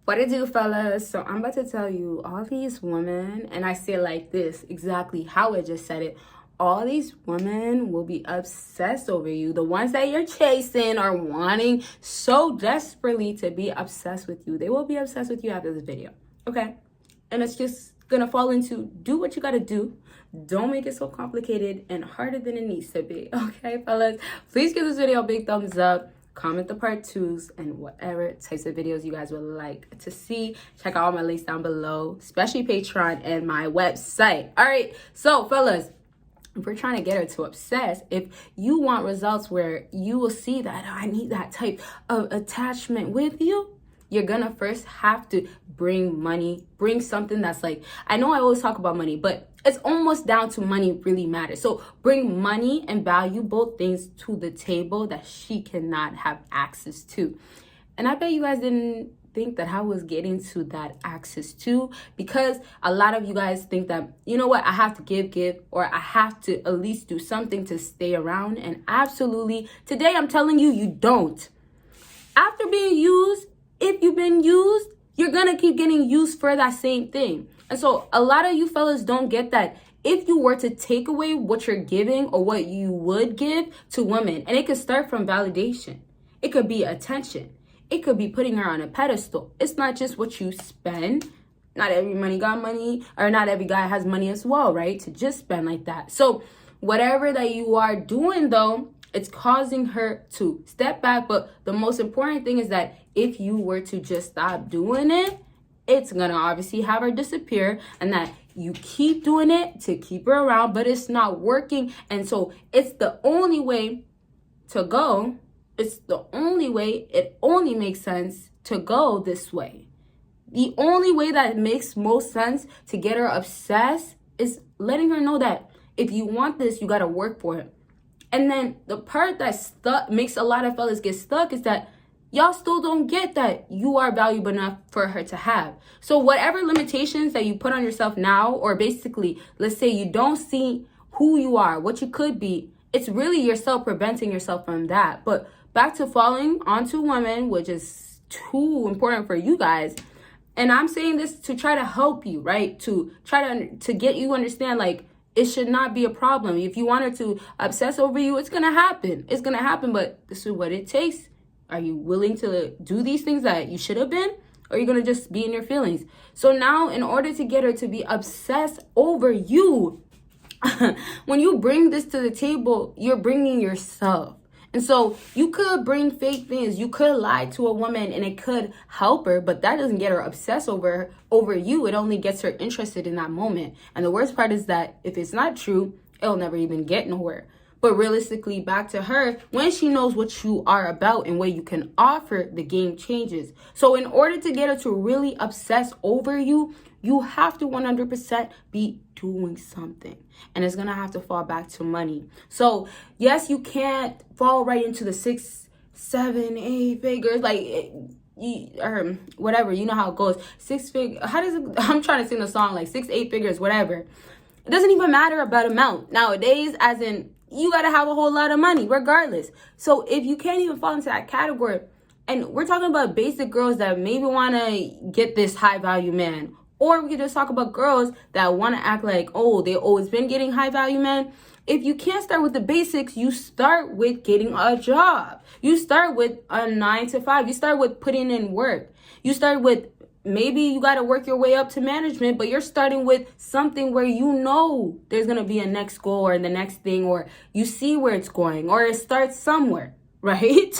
What it do, fellas? So I'm about to tell you all these women, and I say it like this, exactly how I just said it. All these women will be obsessed over you. The ones that you're chasing or wanting so desperately to be obsessed with you. They will be obsessed with you after this video, okay? And it's just gonna fall into do what you gotta do. Don't make it so complicated and harder than it needs to be, okay, fellas? Please give this video a big thumbs up. Comment the part 2s and whatever types of videos you guys would like to see. Check out all my links down below, especially Patreon and my website. All right, so fellas, if we're trying to get her to obsess, if you want results where you will see that, oh, I need that type of attachment with you, you're gonna first have to bring money, bring something that's like, I know I always talk about money, but it's almost down to money really matters. So bring money and value, both things, to the table that she cannot have access to. And I bet you guys didn't think that I was getting to that access to, because a lot of you guys think that, you know what, I have to give, or I have to at least do something to stay around. And absolutely, today I'm telling you, you don't. After being used, if you've been used, you're gonna keep getting used for that same thing. And so a lot of you fellas don't get that if you were to take away what you're giving or what you would give to women, and it could start from validation, it could be attention, it could be putting her on a pedestal. It's not just what you spend. Not every money got money, or not every guy has money as well, right? To just spend like that. So whatever that you are doing though, it's causing her to step back. But the most important thing is that if you were to just stop doing it, it's gonna obviously have her disappear, and that you keep doing it to keep her around, but it's not working. And so it's the only way to go. It's the only way. It only makes sense to go this way. The only way that makes most sense to get her obsessed is letting her know that if you want this, you gotta work for it. And then the part that makes a lot of fellas get stuck is that y'all still don't get that you are valuable enough for her to have. So whatever limitations that you put on yourself now, or basically, let's say you don't see who you are, what you could be, it's really yourself preventing yourself from that. But back to falling onto women, which is too important for you guys. And I'm saying this to try to help you, right? To try to get you understand, like, it should not be a problem. If you want her to obsess over you, it's gonna happen. It's gonna happen, but this is what it takes. Are you willing to do these things that you should have been? Or are you gonna just be in your feelings? So now, in order to get her to be obsessed over you, when you bring this to the table, you're bringing yourself. And so you could bring fake things. You could lie to a woman and it could help her, but that doesn't get her obsessed over you. It only gets her interested in that moment. And the worst part is that if it's not true, it'll never even get nowhere. But realistically, back to her, when she knows what you are about and what you can offer, the game changes. So in order to get her to really obsess over you, you have to 100% be doing something. And it's going to have to fall back to money. So yes, you can't fall right into the 6, 7, 8 figures, like whatever, you know how it goes. 6 figures, how does it, I'm trying to sing the song like 6, 8 figures, whatever. It doesn't even matter about amount nowadays, as in you got to have a whole lot of money regardless. So if you can't even fall into that category, and we're talking about basic girls that maybe want to get this high value man, or we could just talk about girls that want to act like, oh, they've always been getting high value men. If you can't start with the basics, you start with getting a job. You start with a 9 to 5. You start with putting in work. You start with, maybe you got to work your way up to management, but you're starting with something where you know there's going to be a next goal or the next thing, or you see where it's going, or it starts somewhere, right?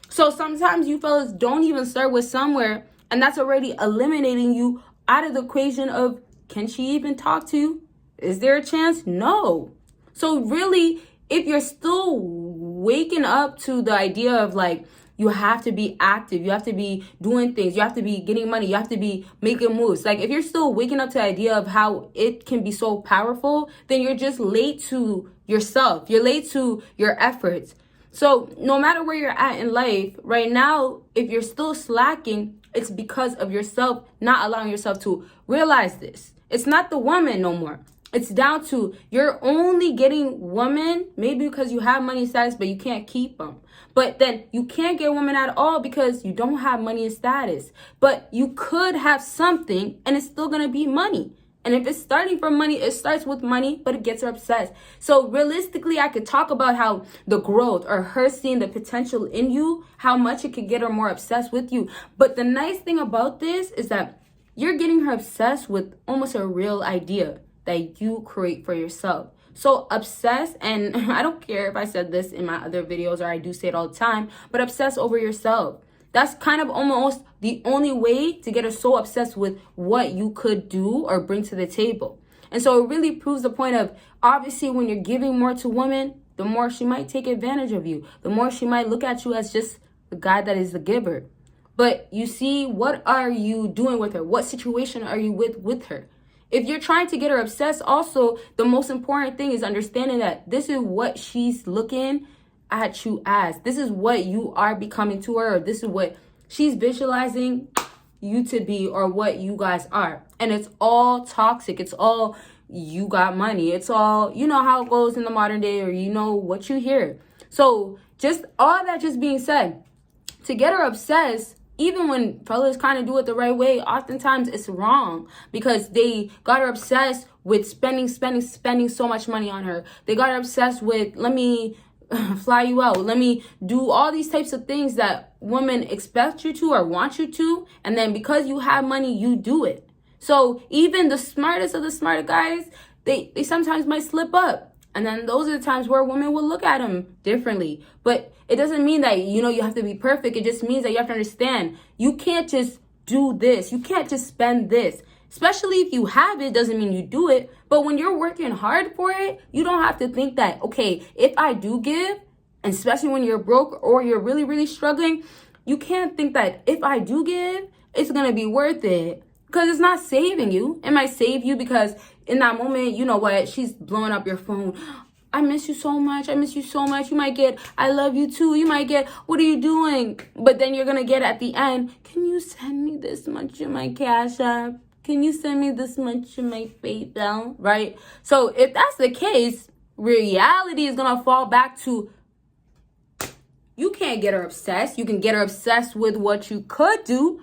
So sometimes you fellas don't even start with somewhere, and that's already eliminating you out of the equation of, can she even talk to you? Is there a chance? No. So really, if you're still waking up to the idea of like, you have to be active, you have to be doing things, you have to be getting money, you have to be making moves. Like if you're still waking up to the idea of how it can be so powerful, then you're just late to yourself. You're late to your efforts. So no matter where you're at in life right now, if you're still slacking, it's because of yourself not allowing yourself to realize this. It's not the woman no more. It's down to you're only getting women maybe because you have money and status, but you can't keep them. But then you can't get women at all because you don't have money and status. But you could have something and it's still going to be money. And if it's starting from money, it starts with money, but it gets her obsessed. So realistically, I could talk about how the growth or her seeing the potential in you, how much it could get her more obsessed with you. But the nice thing about this is that you're getting her obsessed with almost a real idea that you create for yourself. So obsess, and I don't care if I said this in my other videos or I do say it all the time, but obsess over yourself. That's kind of almost the only way to get her so obsessed with what you could do or bring to the table. And so it really proves the point of, obviously, when you're giving more to women, the more she might take advantage of you. The more she might look at you as just the guy that is the giver. But you see, what are you doing with her? What situation are you with her? If you're trying to get her obsessed, also, the most important thing is understanding that this is what she's looking at you as. This is what you are becoming to her, or this is what she's visualizing you to be, or what you guys are. And it's all toxic. It's all, you got money. It's all, you know how it goes in the modern day, or you know what you hear. So just all that just being said, to get her obsessed, even when fellas kind of do it the right way, oftentimes it's wrong because they got her obsessed with spending so much money on her. They got her obsessed with, let me fly you out. Let me do all these types of things that women expect you to or want you to. And then because you have money, you do it. So even the smartest of the smart guys, they sometimes might slip up. And then those are the times where women will look at them differently. But it doesn't mean that, you know, you have to be perfect. It just means that you have to understand you can't just do this. You can't just spend this. Especially if you have it, doesn't mean you do it. But when you're working hard for it, you don't have to think that, okay, if I do give, and especially when you're broke or you're really, really struggling, you can't think that if I do give, it's going to be worth it. Because it's not saving you. It might save you because in that moment, you know what, she's blowing up your phone. I miss you so much. I miss you so much. You might get, I love you too. You might get, what are you doing? But then you're going to get at the end, can you send me this much in my Cash App? Can you send me this much in my PayPal? Right? So if that's the case, reality is going to fall back to, you can't get her obsessed. You can get her obsessed with what you could do.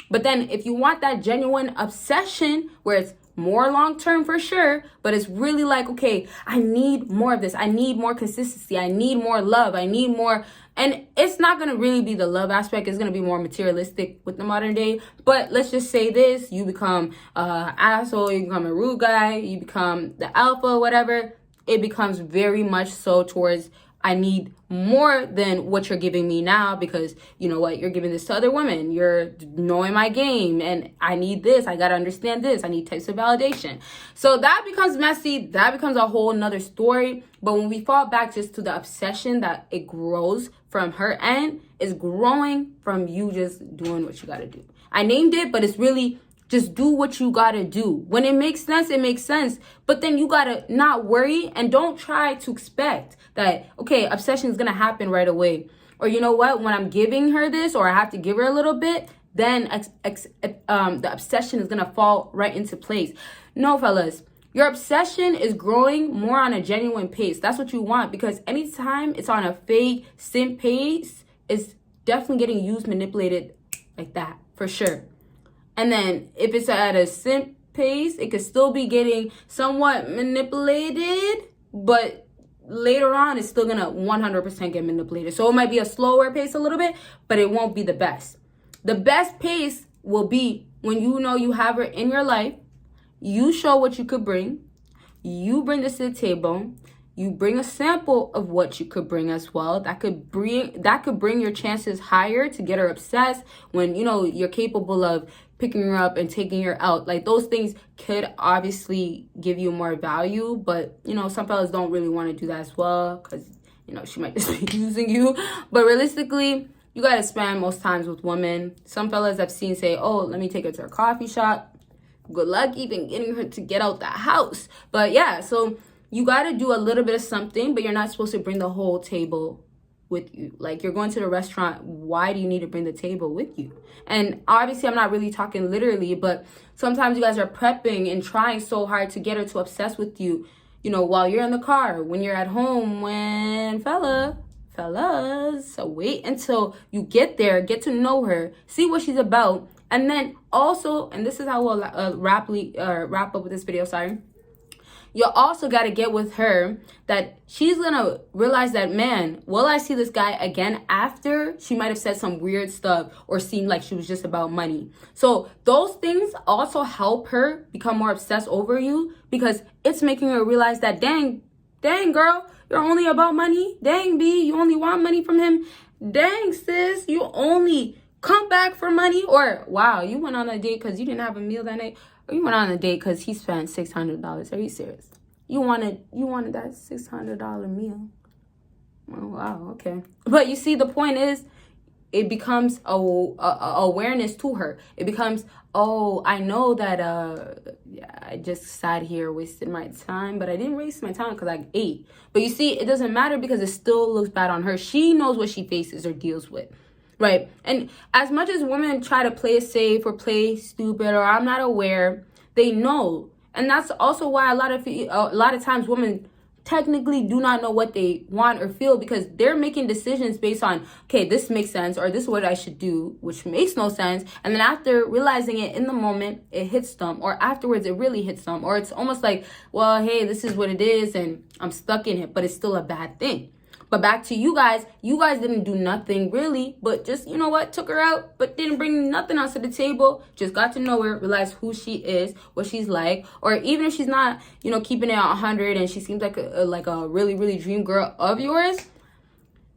But then if you want that genuine obsession where it's more long-term for sure, but it's really like, okay, I need more of this. I need more consistency. I need more love. I need more. And it's not going to really be the love aspect. It's going to be more materialistic with the modern day. But let's just say this, you become an asshole, you become a rude guy, you become the alpha, whatever. It becomes very much so towards, I need more than what you're giving me now because, you know what, you're giving this to other women. You're knowing my game and I need this. I got to understand this. I need types of validation. So that becomes messy. That becomes a whole nother story. But when we fall back just to the obsession that it grows from her end, is growing from you just doing what you got to do. I named it, but it's really just do what you gotta do. When it makes sense, it makes sense. But then you gotta not worry and don't try to expect that, okay, obsession is gonna happen right away. Or you know what, when I'm giving her this or I have to give her a little bit, then the obsession is gonna fall right into place. No, fellas, your obsession is growing more on a genuine pace. That's what you want, because anytime it's on a fake simp pace, it's definitely getting used, manipulated like that, for sure. And then if it's at a simp pace, it could still be getting somewhat manipulated, but later on, it's still going to 100% get manipulated. So it might be a slower pace a little bit, but it won't be the best. The best pace will be when you know you have her in your life, you show what you could bring, you bring this to the table, you bring a sample of what you could bring as well. That could bring your chances higher to get her obsessed when, you know, you're capable of picking her up and taking her out. Like, those things could obviously give you more value, but, you know, some fellas don't really want to do that as well because, you know, she might just be using you. But realistically, you got to spend most times with women. Some fellas I've seen say, oh, let me take her to a coffee shop. Good luck even getting her to get out the house. But yeah, so you got to do a little bit of something, but you're not supposed to bring the whole table with you. Like, you're going to the restaurant, why do you need to bring the table with you? And obviously, I'm not really talking literally, but sometimes you guys are prepping and trying so hard to get her to obsess with you, you know, while you're in the car, when you're at home, when fellas, so wait until you get there, get to know her, see what she's about, and then also, and this is how we'll wrap up with this video, sorry. You also got to get with her that she's going to realize that, man, will I see this guy again after she might have said some weird stuff or seemed like she was just about money. So those things also help her become more obsessed over you, because it's making her realize that, dang girl, you're only about money. Dang, B, you only want money from him. Dang, sis, you only come back for money. Or, wow, you went on a date because you didn't have a meal that night. Or you went on a date because he spent $600. Are you serious? You wanted that $600 meal. Oh, wow, okay. But you see, the point is, it becomes a awareness to her. It becomes, oh, I know that I just sat here, wasted my time, but I didn't waste my time because I ate. But you see, it doesn't matter because it still looks bad on her. She knows what she faces or deals with. Right? And as much as women try to play it safe or play stupid or I'm not aware, they know. And that's also why a lot of times women technically do not know what they want or feel, because they're making decisions based on, okay, this makes sense, or this is what I should do, which makes no sense. And then after realizing it in the moment, it hits them, or afterwards it really hits them, or it's almost like, well, hey, this is what it is and I'm stuck in it, but it's still a bad thing. But back to you guys didn't do nothing really, but just, you know what, took her out, but didn't bring nothing else to the table. Just got to know her, realized who she is, what she's like. Or even if she's not, you know, keeping it at 100 and she seems like a really, really dream girl of yours,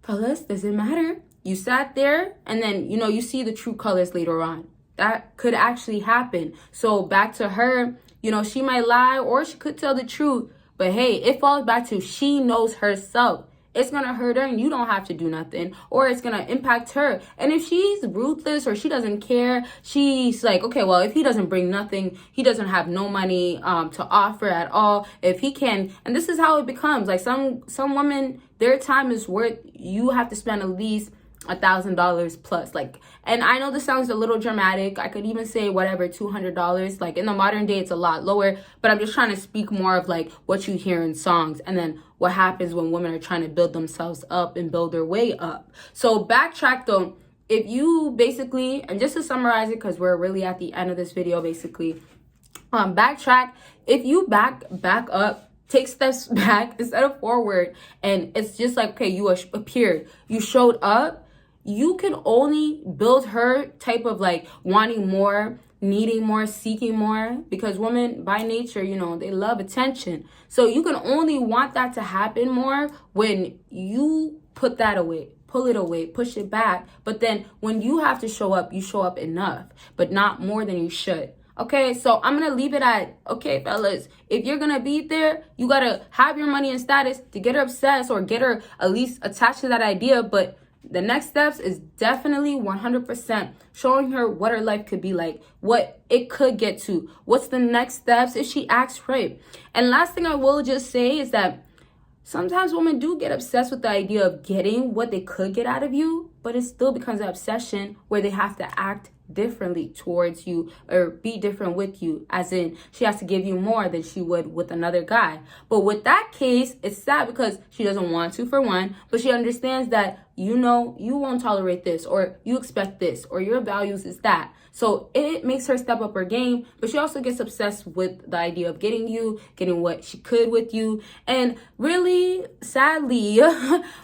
fellas, doesn't matter. You sat there and then, you know, you see the true colors later on. That could actually happen. So back to her, you know, she might lie or she could tell the truth. But hey, it falls back to she knows herself. It's going to hurt her and you don't have to do nothing, or it's going to impact her. And if she's ruthless or she doesn't care, she's like, okay, well, if he doesn't bring nothing, he doesn't have no money to offer at all. If he can, and this is how it becomes, like some women, their time is worth, you have to spend at least $1,000 plus. Like, and I know this sounds a little dramatic. I could even say whatever, $200. Like in the modern day, it's a lot lower, but I'm just trying to speak more of like what you hear in songs and then what happens when women are trying to build themselves up and build their way up. So backtrack though, if you basically, and just to summarize it, because we're really at the end of this video, basically, backtrack. If you back up, take steps back instead of forward, and it's just like, okay, you appeared, you showed up, you can only build her type of like wanting more, needing more, seeking more, because women by nature, you know, they love attention. So you can only want that to happen more when you put that away, pull it away, push it back. But then when you have to show up, you show up enough, but not more than you should. Okay, so I'm going to leave it at, okay, fellas, if you're going to be there, you got to have your money and status to get her obsessed or get her at least attached to that idea. But the next steps is definitely 100% showing her what her life could be like, what it could get to, what's the next steps if she acts right. And last thing I will just say is that sometimes women do get obsessed with the idea of getting what they could get out of you, but it still becomes an obsession where they have to act differently towards you or be different with you, as in she has to give you more than she would with another guy. But with that case, it's sad because she doesn't want to, for one, but she understands that, you know, you won't tolerate this, or you expect this, or your values is that. So it makes her step up her game, but she also gets obsessed with the idea of getting what she could with you. And really, sadly,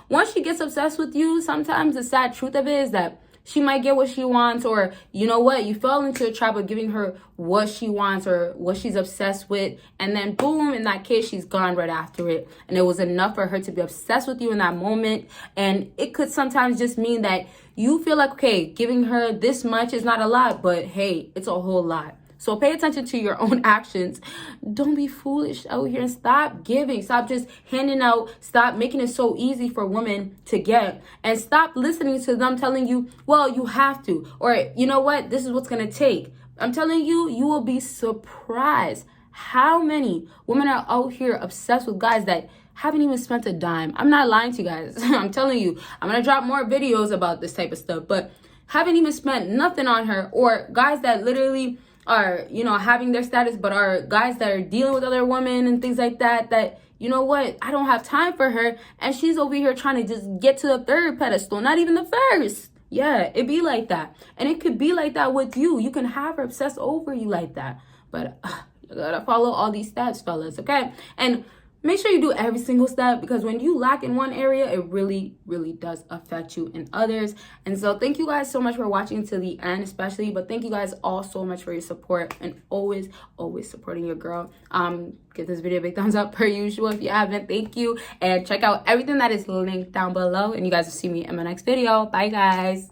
once she gets obsessed with you, sometimes the sad truth of it is that she might get what she wants, or you know what, you fell into a trap of giving her what she wants or what she's obsessed with, and then boom, in that case, she's gone right after it. And it was enough for her to be obsessed with you in that moment. And it could sometimes just mean that you feel like, okay, giving her this much is not a lot, but hey, it's a whole lot. So pay attention to your own actions. Don't be foolish out here and stop giving. Stop just handing out. Stop making it so easy for women to get. And stop listening to them telling you, well, you have to. Or, you know what? This is what's going to take. I'm telling you, you will be surprised how many women are out here obsessed with guys that haven't even spent a dime. I'm not lying to you guys. I'm telling you, I'm gonna drop more videos about this type of stuff, but haven't even spent nothing on her. Or guys that literally are, you know, having their status, but are guys that are dealing with other women and things like that, that, you know what, I don't have time for her, and she's over here trying to just get to the third pedestal, not even the first. Yeah, it be like that. And it could be like that with you. You can have her obsess over you like that. But you gotta follow all these steps, fellas, okay? And make sure you do every single step, because when you lack in one area, it really, really does affect you in others. And so thank you guys so much for watching to the end, especially. But thank you guys all so much for your support and always, always supporting your girl. Give this video a big thumbs up per usual if you haven't. Thank you. And check out everything that is linked down below. And you guys will see me in my next video. Bye, guys.